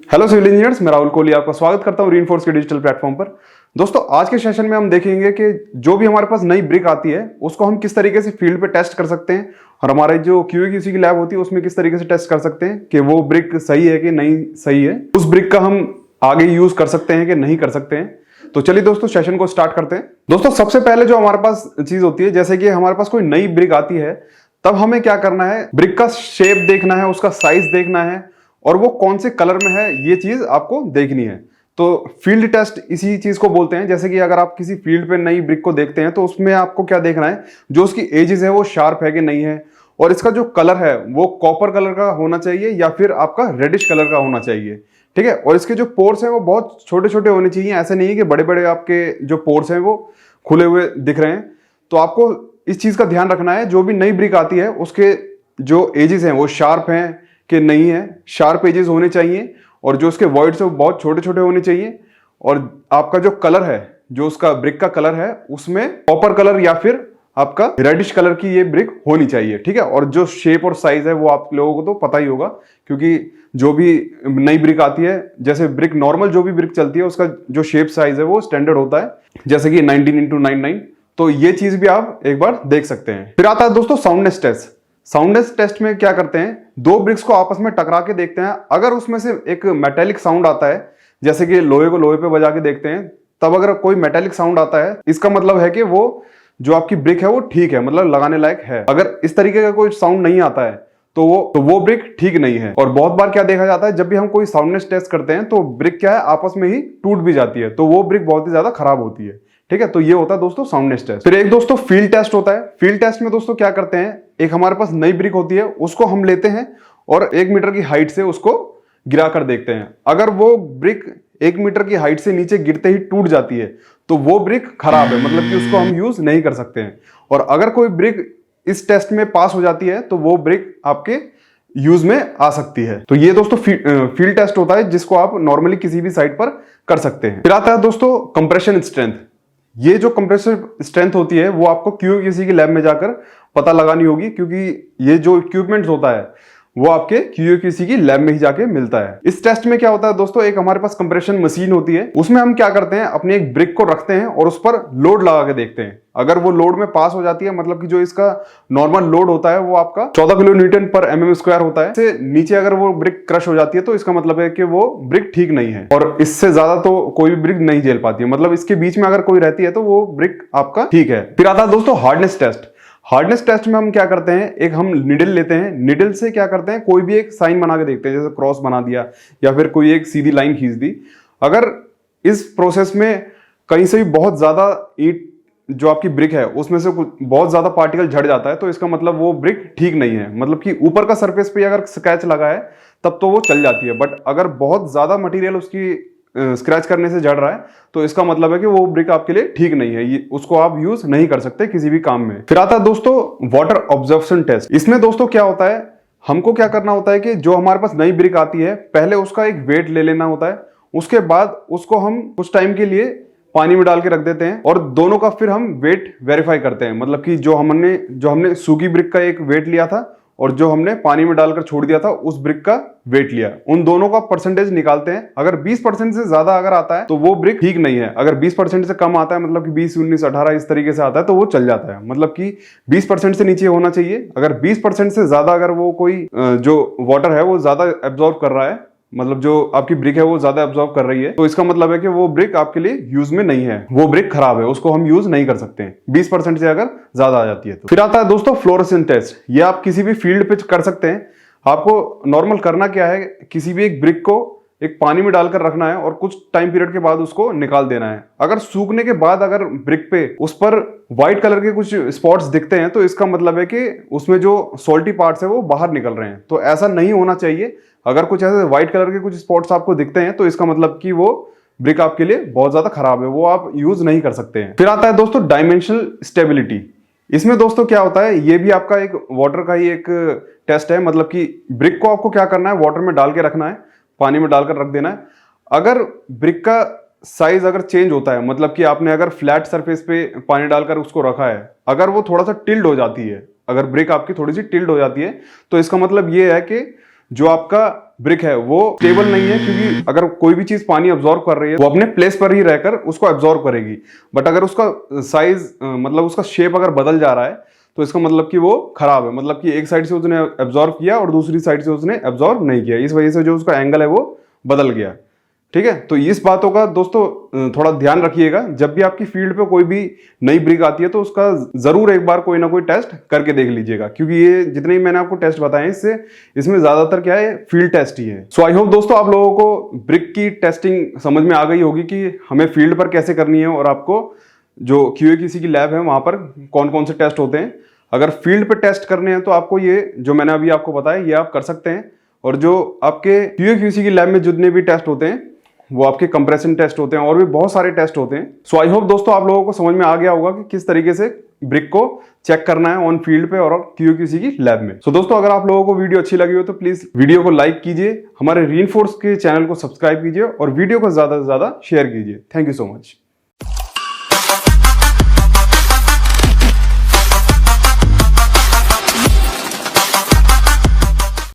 Hello civil engineers, मैं राहुल कोहली आपका स्वागत करता हूं रीइंफोर्स के डिजिटल प्लेटफॉर्म पर। दोस्तों, आज के सेशन में हम देखेंगे कि जो भी हमारे पास नई ब्रिक आती है उसको हम किस तरीके से फील्ड पे टेस्ट कर सकते हैं और हमारे जो QA/QC की लैब होती है उसमें किस तरीके से टेस्ट कर सकते हैं कि वो ब्रिक सही है कि नहीं सही है, उस ब्रिक का हम आगे यूज कर सकते हैं कि नहीं कर सकते हैं। तो चलिए दोस्तों, सेशन को स्टार्ट करते हैं। दोस्तों, सबसे पहले जो हमारे पास चीज होती है, जैसे कि हमारे पास कोई नई ब्रिक आती है तब हमें क्या करना है, ब्रिक का शेप देखना है, उसका साइज देखना है और वो कौन से कलर में है, ये चीज आपको देखनी है। तो फील्ड टेस्ट इसी चीज को बोलते हैं। जैसे कि अगर आप किसी फील्ड पे नई ब्रिक को देखते हैं तो उसमें आपको क्या देखना है, जो उसकी एजेस है वो शार्प है कि नहीं है, और इसका जो कलर है वो कॉपर कलर का होना चाहिए या फिर आपका रेडिश कलर का होना चाहिए। ठीक है, और इसके जो पोर्स हैं वो बहुत छोटे छोटे होने चाहिए। ऐसे नहीं कि बड़े बड़े आपके जो पोर्स हैं वो खुले हुए दिख रहे हैं। तो आपको इस चीज का ध्यान रखना है, जो भी नई ब्रिक आती है उसके जो एजेस हैं वो शार्प हैं कि नहीं है, शार्प एजेस होने चाहिए, और जो उसके वॉइड्स है वो बहुत छोटे छोटे होने चाहिए, और आपका जो कलर है, जो उसका ब्रिक का कलर है उसमें कॉपर कलर या फिर आपका रेडिश कलर की ये ब्रिक होनी चाहिए। ठीक है, और जो शेप और साइज है वो आप लोगों को तो पता ही होगा, क्योंकि जो भी नई ब्रिक आती है, जैसे ब्रिक नॉर्मल जो भी ब्रिक चलती है उसका जो शेप साइज है वो स्टैंडर्ड होता है, जैसे कि 19x99। तो ये चीज भी आप एक बार देख सकते हैं। फिर आता है दोस्तों साउंडनेस टेस्ट। साउंडनेस टेस्ट में क्या करते हैं, दो ब्रिक्स को आपस में टकरा के देखते हैं। अगर उसमें से एक मेटेलिक साउंड आता है, जैसे कि लोहे को लोहे पे बजा के देखते हैं, तब अगर कोई मेटेलिक साउंड आता है इसका मतलब है कि वो जो आपकी ब्रिक है वो ठीक है, मतलब लगाने लायक है। अगर इस तरीके का कोई साउंड नहीं आता है तो वो ब्रिक ठीक नहीं है। और बहुत बार क्या देखा जाता है, जब भी हम कोई साउंडनेस टेस्ट करते हैं तो ब्रिक क्या है, आपस में ही टूट भी जाती है, तो वो ब्रिक बहुत ही ज्यादा खराब होती है। ठीक है, तो ये होता है दोस्तों साउंडनेस टेस्ट। फिर एक दोस्तों फील्ड टेस्ट होता है। फील्ड टेस्ट में दोस्तों क्या करते हैं, एक हमारे पास नई ब्रिक होती है, उसको हम लेते हैं और 1 मीटर की हाइट से उसको गिरा कर देखते हैं। अगर वो ब्रिक 1 मीटर की हाइट से नीचे गिरते ही टूट जाती है तो वो ब्रिक खराब है, मतलब कि उसको हम यूज नहीं कर सकते हैं। और अगर कोई ब्रिक इस टेस्ट में पास हो जाती है तो वो ब्रिक आपके यूज में आ सकती है। तो ये दोस्तों फील्ड टेस्ट होता है, जिसको आप नॉर्मली किसी भी साइट पर कर सकते हैं। फिर आता है दोस्तों कंप्रेशन स्ट्रेंथ। ये जो कंप्रेसर स्ट्रेंथ होती है वो आपको QA/QC की लैब में जाकर पता लगानी होगी, क्योंकि ये जो इक्विपमेंट होता है वो आपके QA/QC की लैब में ही जाके मिलता है। इस टेस्ट में क्या होता है दोस्तों, एक हमारे पास कंप्रेशन मशीन होती है, उसमें हम क्या करते हैं, अपनी एक ब्रिक को रखते हैं और उस पर लोड लगा के देखते हैं। अगर वो लोड में पास हो जाती है, मतलब कि जो इसका नॉर्मल लोड होता है वो आपका 14 किलो न्यूटन पर mm² होता है, इससे नीचे अगर वो ब्रिक क्रश हो जाती है तो इसका मतलब है कि वो ब्रिक ठीक नहीं है, और इससे ज्यादा तो कोई भी ब्रिक नहीं झेल पाती है। मतलब इसके बीच में अगर कोई रहती है तो वो ब्रिक आपका ठीक है। फिर आता है दोस्तों हार्डनेस टेस्ट। हार्डनेस टेस्ट में हम क्या करते हैं, एक हम निडल लेते हैं, निडल से क्या करते हैं, कोई भी एक साइन बना के देखते हैं, जैसे क्रॉस बना दिया या फिर कोई एक सीधी लाइन खींच दी। अगर इस प्रोसेस में कहीं से भी बहुत ज्यादा ईंट जो आपकी ब्रिक है उसमें से कुछ बहुत ज्यादा पार्टिकल झड़ जाता है तो इसका मतलब वो ब्रिक ठीक नहीं है। मतलब कि ऊपर का सरफेस पे अगर स्क्रैच लगा है तब तो वो चल जाती है, बट अगर बहुत ज्यादा मटेरियल उसकी स्क्रैच करने से झड़ रहा है तो इसका मतलब है कि वो ब्रिक आपके लिए ठीक नहीं है, ये उसको आप यूज नहीं कर सकते किसी भी काम में। फिर आता है दोस्तों वाटर ऑब्जर्वेशन टेस्ट। इसमें दोस्तों क्या होता है, हमको क्या करना होता है कि जो हमारे पास नई ब्रिक आती है पहले उसका एक वेट ले लेना होता है, उसके बाद उसको हम कुछ टाइम के लिए पानी में डाल के रख देते हैं और दोनों का फिर हम वेट वेरीफाई करते हैं। मतलब कि जो हमने सूखी ब्रिक का एक वेट लिया था और जो हमने पानी में डालकर छोड़ दिया था उस ब्रिक का वेट लिया, उन दोनों का परसेंटेज निकालते हैं। अगर 20% से ज्यादा अगर आता है तो वो ब्रिक ठीक नहीं है। अगर 20% से कम आता है, मतलब कि 20, 19, 18 इस तरीके से आता है तो वो चल जाता है। मतलब कि 20% से नीचे होना चाहिए। अगर 20% से ज्यादा अगर वो कोई जो वाटर है वो ज्यादा एब्जॉर्ब कर रहा है, मतलब जो आपकी ब्रिक है वो ज्यादा एब्जॉर्ब कर रही है, तो इसका मतलब है कि वो ब्रिक आपके लिए यूज में नहीं है, वो ब्रिक खराब है, उसको हम यूज नहीं कर सकते हैं 20% से अगर ज्यादा आ जाती है तो। फिर आता है दोस्तों फ्लोरेसेंस टेस्ट। ये आप किसी भी फील्ड पे कर सकते हैं। आपको नॉर्मल करना क्या है, किसी भी एक ब्रिक को एक पानी में डालकर रखना है और कुछ टाइम पीरियड के बाद उसको निकाल देना है। अगर सूखने के बाद अगर ब्रिक पे उस पर व्हाइट कलर के कुछ स्पॉट्स दिखते हैं तो इसका मतलब है कि उसमें जो सॉल्टी पार्ट्स है वो बाहर निकल रहे हैं। तो ऐसा नहीं होना चाहिए। अगर कुछ ऐसे व्हाइट कलर के कुछ स्पॉट्स आपको दिखते हैं तो इसका मतलब कि वो ब्रिक आपके लिए बहुत ज्यादा खराब है, वो आप यूज नहीं कर सकते हैं। फिर आता है दोस्तों डायमेंशनल स्टेबिलिटी। इसमें दोस्तों क्या होता है, ये भी आपका एक वाटर का ही एक टेस्ट है। मतलब कि ब्रिक को आपको क्या करना है, वाटर में डाल के रखना है, पानी में डालकर रख देना है। अगर ब्रिक का साइज अगर चेंज होता है, मतलब कि आपने अगर फ्लैट सरफेस पे पानी डालकर उसको रखा है, अगर वो थोड़ा सा टिल्ड हो जाती है, अगर ब्रिक आपकी थोड़ी सी टिल्ड हो जाती है तो इसका मतलब ये है कि जो आपका ब्रिक है वो स्टेबल नहीं है, क्योंकि अगर कोई भी चीज पानी अब्जॉर्ब कर रही है वो अपने प्लेस पर ही रहकर उसको अब्जॉर्ब करेगी। बट अगर उसका साइज मतलब उसका शेप अगर बदल जा रहा है तो इसका मतलब कि वो खराब है, मतलब कि एक साइड से उसने एब्जॉर्ब किया और दूसरी साइड से उसने एब्जॉर्ब नहीं किया, इस वजह से जो उसका एंगल है वो बदल गया। ठीक है, तो इस बातों का दोस्तों थोड़ा ध्यान रखिएगा। जब भी आपकी फील्ड पे कोई भी नई ब्रिक आती है तो उसका जरूर एक बार कोई ना कोई टेस्ट करके देख लीजिएगा, क्योंकि ये जितने भी मैंने आपको टेस्ट बताए हैं इसमें ज्यादातर क्या है, फील्ड टेस्ट ही है। सो आई होप दोस्तों आप लोगों को ब्रिक की टेस्टिंग समझ में आ गई होगी कि हमें फील्ड पर कैसे करनी है और आपको जो QA/QC की लैब है वहां पर कौन कौन से टेस्ट होते हैं। अगर फील्ड पे टेस्ट करने हैं तो आपको ये जो मैंने अभी आपको बताया ये आप कर सकते हैं, और जो आपके QA/QC की लैब में जितने भी टेस्ट होते हैं वो आपके कंप्रेशन टेस्ट होते हैं और भी बहुत सारे टेस्ट होते हैं। सो आई होप दोस्तों आप लोगों को समझ में आ गया होगा कि किस तरीके से ब्रिक को चेक करना है ऑन फील्ड पे और QA/QC की लैब में। सो दोस्तों अगर आप लोगों को वीडियो अच्छी लगी हो तो प्लीज वीडियो को लाइक कीजिए, हमारे रीइंफोर्स के चैनल को सब्सक्राइब कीजिए और वीडियो को ज्यादा से ज्यादा शेयर कीजिए। Thank you so much.